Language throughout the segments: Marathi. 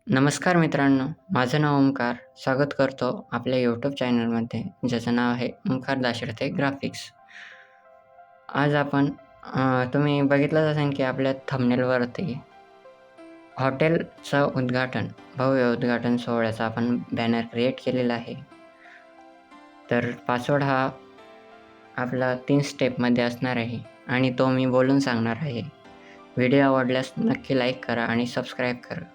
नमस्कार मित्रांनो, माझं नाव ओंकार. स्वागत करतो आपल्या यूट्यूब चॅनलमध्ये, ज्याचं नाव आहे ओंकार दाशरथे ग्राफिक्स. आज आपण तुम्ही बघितलंच असेल की आपल्या थंबनेलवरती हॉटेलचं भव्य उद्घाटन सोहळ्याचा आपण बॅनर क्रिएट केलेला आहे. तर पासवर्ड हा आपला 3 स्टेपमध्ये असणार आहे आणि तो मी बोलून सांगणार आहे. व्हिडिओ आवडल्यास नक्की लाईक करा आणि सबस्क्राईब करा.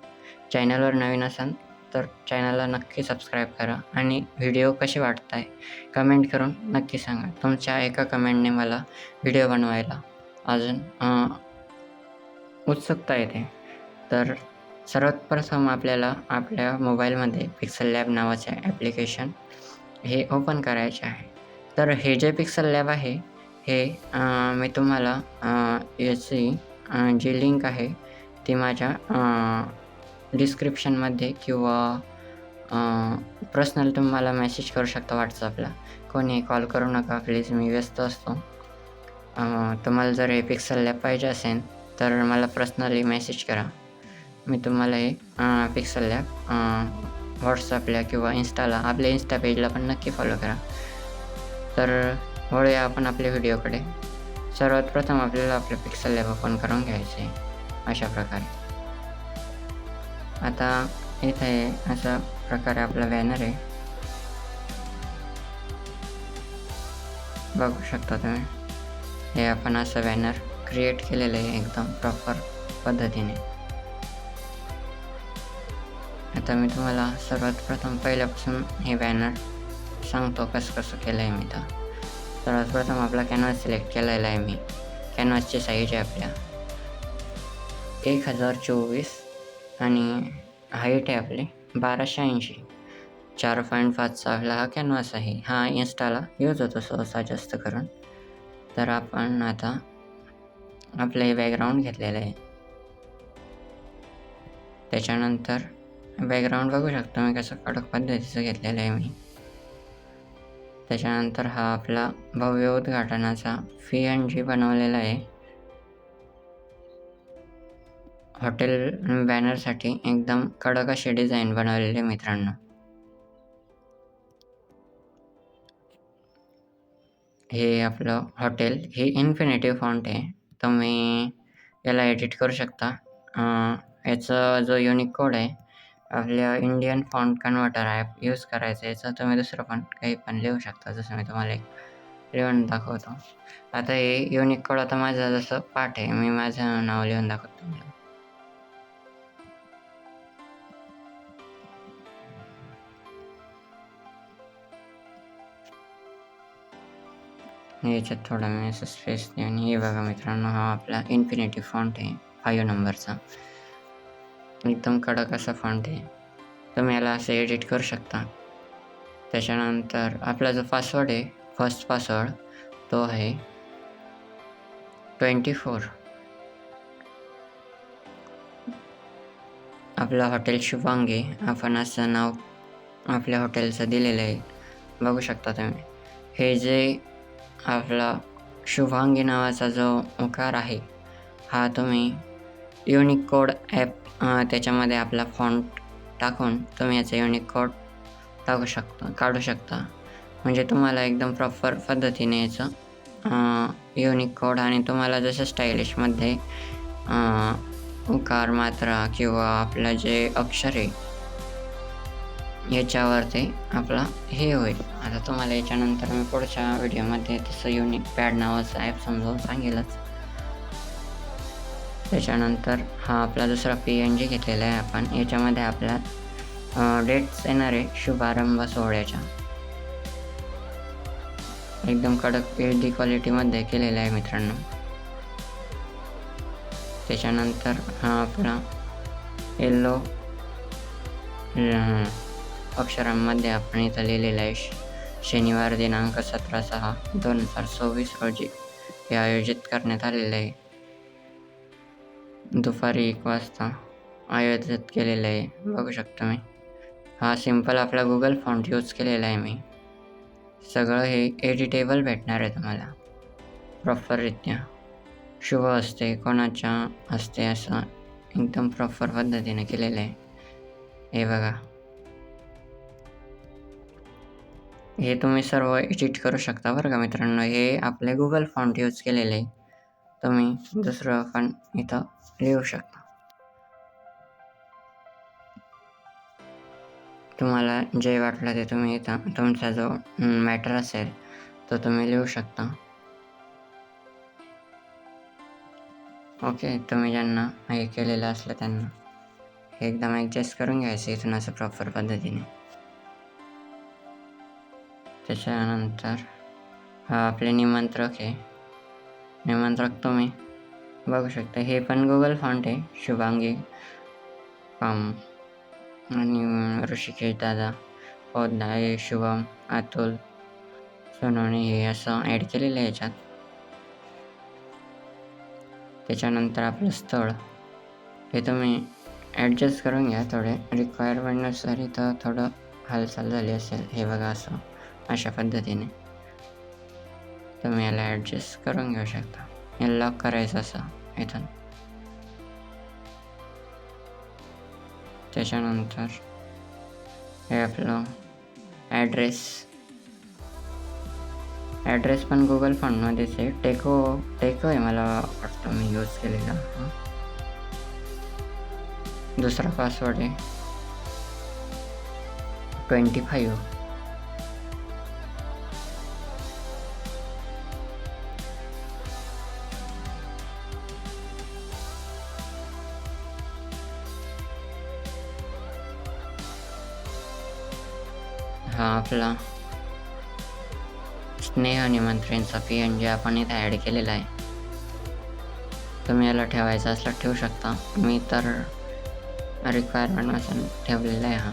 चॅनलवर नवीन असाल तर चॅनलला नक्की सबस्क्राईब करा आणि व्हिडिओ कसे वाटत आहे कमेंट करून नक्की सांगा. तुमच्या एका कमेंटने मला व्हिडिओ बनवायला अजून उत्सुकता येते. तर सर्वात प्रथम आपल्याला आपल्या मोबाईलमध्ये पिक्सल लॅब नावाचे ॲप्लिकेशन हे ओपन करायचे आहे. तर हे जे पिक्सल लॅब आहे हे मी तुम्हाला याची जी लिंक आहे ती माझ्या डिस्क्रिप्शनमध्ये किंवा पर्सनल तुम्ही मला मेसेज करू शकता WhatsAppला. कोणी कॉल करू नका प्लीज, मी व्यस्त असतो. तुम्हाला जर हे पिक्सल लॅब पाहिजे असेल तर मला पर्सनली मेसेज करा. मी तुम्हाला हे पिक्सल लॅब WhatsAppला किंवा Instaला, आपल्या Insta पेजला पण नक्की फॉलो करा. तर वळूया आपण आपल्या व्हिडिओकडे. सर्वात प्रथम आपल्याला आपलं पिक्सल लॅब ओपन करून घ्यायचं आहे अशा प्रकारे. आता इथे अशा प्रकारे आपला बॅनर आहे, बघू शकता तुम्ही. हे आपण असं बॅनर क्रिएट केलेलं आहे एकदम प्रॉपर पद्धतीने. आता मी तुम्हाला सर्वात प्रथम पहिल्यापासून हे बॅनर सांगतो कसं केलं आहे मी. तर सर्वात प्रथम आपला कॅनव्हास सिलेक्ट केलेला आहे मी. कॅनव्हासची साईज आहे आपल्या 1024 आणि हाईट आहे आपली 1280. 4.5चा आपला हा कॅनव्हास आहे. हा इन्स्टाला यूज होतो सहसा जास्त करून. तर आपण आता आपलं हे बॅकग्राऊंड घेतलेलं आहे. त्याच्यानंतर बॅकग्राऊंड बघू शकतो मी कसं कडक पद्धतीचं घेतलेलं आहे मी. त्याच्यानंतर हा आपला भव्य उद्घाटनाचा PNG बनवलेला आहे. हॉटेल बॅनरसाठी एकदम कडक अशी डिझाईन बनवलेली मित्रांनो. हे आपलं हॉटेल हे इन्फिनिटी फॉन्ट आहे. तुम्ही याला एडिट करू शकता. याचा जो युनिक कोड आहे आपल्या Indian font converter app use करायचं. याचं तुम्ही दुसरं पण काही पण लिहू शकता, जसं मी तुम्हाला एक लिहून दाखवतो. आता हे युनिक कोड आता माझं जसं पाठ आहे, मी माझं नाव लिहून दाखवतो तुम्हाला. याच्यात थोडा मी असं स्पेस देऊन, हे बघा मित्रांनो, हा आपला इन्फिनिटी फॉन्ट आहे 5 नंबरचा. एकदम कडक असा फॉन्ट आहे. तुम्ही याला असं एडिट करू शकता. त्याच्यानंतर आपला जो पासवर्ड आहे, फर्स्ट पासवर्ड, तो आहे 24. आपलं हॉटेल शुभांगी, आपण असं नाव आपल्या हॉटेलचं दिलेलं आहे, बघू शकता तुम्ही. हे जे आपला शुभांगी नावाचा जो उकार आहे हा तुम्ही युनिक कोड ॲप त्याच्यामध्ये आपला फॉन्ट टाकून तुम्ही याचा युनिक कोड काढू शकता. म्हणजे तुम्हाला एकदम प्रॉपर पद्धतीने याचं युनिक कोड आणि तुम्हाला जसं स्टायलिशमध्ये उकार, मात्रा किंवा आपलं जे अक्षर आहे याच्यावरती आपला हे होईल. आता तुम्हाला याच्यानंतर मी पुढच्या व्हिडिओमध्ये तसं युनिक पॅड नावाचं ॲप समजावून सांगेलच. त्याच्यानंतर हा आपला दुसरा PNG घेतलेला आहे आपण. याच्यामध्ये आपला डेट्स येणार आहे शुभारंभ सोहळ्याच्या. एकदम कडक HD क्वालिटीमध्ये केलेला आहे मित्रांनो. त्याच्यानंतर हा आपला येल्लो अक्षरांमध्ये आपण इथं लिहिलेलं आहे शनिवार दिनांक 17/6/2024 रोजी हे आयोजित करण्यात आलेलं आहे. दुपारी 1 वाजता आयोजित केलेलं आहे, बघू शकतो मी. हा सिम्पल आपला गुगल फॉन्ट यूज केलेला आहे मी. सगळं हे एडिटेबल भेटणार आहे तुम्हाला प्रॉपररित्या. शुभ हस्ते, कोणाच्या हस्ते, असं एकदम प्रॉपर पद्धतीने केलेलं आहे. हे बघा, हे तुम्ही सर्व एडिट करू शकता बरं का मित्रांनो. हे आपले गुगल फॉन्ट यूज केलेले आहे. तुम्ही दुसरं पण इथं लिहू शकता. तुम्हाला जे वाटलं ते तुम्ही इथं तुमचा जो मॅटर असेल तो तुम्ही लिहू शकता. ओके, तुम्ही ज्यांना हे केलेलं असलं त्यांना हे एकदम ॲडजस्ट करून घ्यायचं इथून असं प्रॉपर पद्धतीने. त्याच्यानंतर हा आपले निमंत्रक आहे. निमंत्रक तुम्ही बघू शकता, हे पण गुगल फॉन्ट आहे. शुभांगी आणि ऋषिकेश दादा, पोद्दार, शुभम, अतुल, सोनवणे हे असं ॲड केलेलं आहे याच्यात. त्याच्यानंतर आपलं स्थळ हे तुम्ही ॲडजस्ट करून घ्या. थोडे रिक्वायरमेंटनुसार इथं थोडं हालचाल झाली असेल. हे बघा असं अशा पद्धतीने तुम्ही याला ॲडजस्ट करून घेऊ शकता. हे लॉक करायचं असं इथून. त्याच्यानंतर हे आपलं ॲड्रेस पण गुगल फॉन्टमध्येच आहे. टेको आहे मला वाटतं मी यूज केलेला. दुसरा पासवर्ड आहे 25. हा आपला स्नेह निमंत्रणचा PNG आपण इथे ॲड केलेला आहे. तुम्ही याला ठेवायचा असला ठेवू शकता. मी तर रिक्वायरमेंट असं ठेवलेला आहे हा.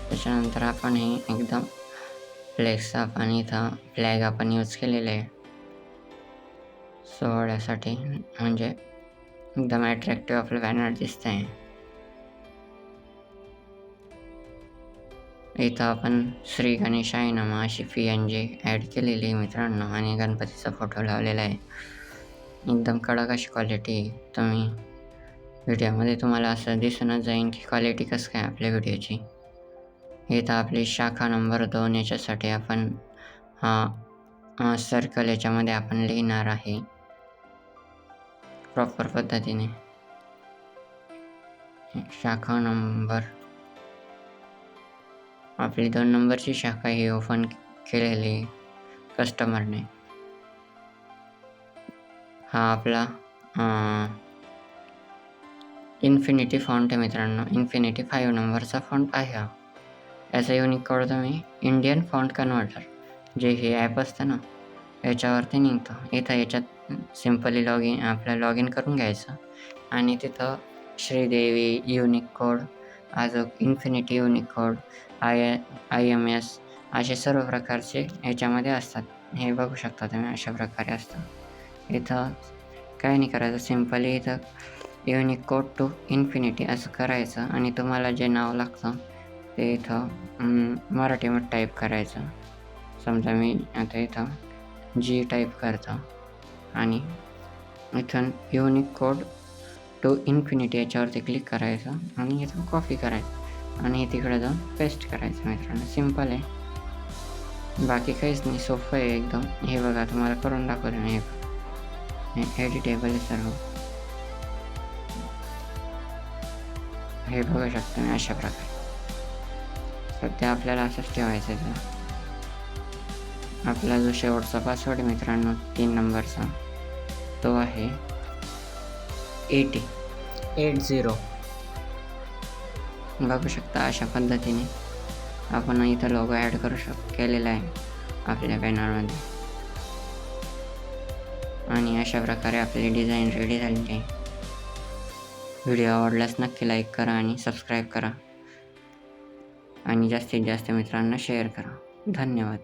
त्याच्यानंतर आपण हे एकदम फ्लेक्स आपण इथं फ्लॅग आपण यूज केलेले आहे सोहळ्यासाठी, म्हणजे एकदम अट्रॅक्टिव्ह आपलं बॅनर दिसत आहे. इथं आपण श्री गणेशाय नमः अशी PNG ॲड केलेली आहे मित्रांनो, आणि गणपतीचा फोटो लावलेला आहे. एकदम कडक अशी क्वालिटी. तुम्ही व्हिडिओमध्ये तुम्हाला असं दिसूनच जाईन की क्वालिटी कसं काय आपल्या व्हिडिओची. इथं आपली शाखा नंबर 2 याच्यासाठी आपण हा सर्कल याच्यामध्ये आपण लिहिणार आहे प्रॉपर पद्धतीने. शाखा नंबर आपली 2 नंबरची शाखा ही ओपन केलेली कस्टमरने. हा आपला इन्फिनिटी फॉन्ट आहे मित्रांनो. इन्फिनिटी 5 नंबरचा फॉन्ट आहे हा. याचा युनिक कोड तुम्ही इंडियन फॉन्ट कन्व्हर्टर जे हे ॲप असतं ना याच्यावरती निघतो. इथं याच्यात सिम्पली लॉग इन करून घ्यायचं आणि तिथं श्रीदेवी युनिक कोड, अजून इन्फिनिटी युनिक कोड, IMS असे सर्व प्रकारचे याच्यामध्ये असतात. हे बघू शकता तुम्ही अशा प्रकारे असतं. इथं काय नाही करायचं, सिम्पली इथं युनिक कोड टू इन्फिनिटी असं करायचं आणि तुम्हाला जे नाव लागतं ते इथं मराठीमध्ये टाईप करायचं. समजा मी आता इथं G टाईप करतो आणि इथून युनिक कोड टू इन्फिनिटी याच्यावरती क्लिक करायचं आणि इथून कॉपी करायचं आणि तिकडे जाऊन पेस्ट करायचं मित्रांनो. सिम्पल आहे, बाकी काहीच नाही, सोपं आहे एकदम. हे बघा तुम्हाला करून दाखवतो मी. हे एडिटेबल आहे सर्व. हे बघू शकता मी अशा प्रकारे. सध्या आपल्याला असंच ठेवायचं आहे. आपला जो शेवटचा पासवर्ड मित्रांनो 3 नंबरचा तो आहे 80. बघू शकता अशा पद्धतीने आपण इथं लोगो ॲड करू केलेला आहे आपल्या बॅनरमध्ये. आणि अशा प्रकारे आपली डिझाईन रेडी झालेली आहे. व्हिडिओ आवडल्यास नक्की लाईक करा आणि सबस्क्राईब करा आणि जास्तीत जास्त मित्रांना शेअर करा. धन्यवाद.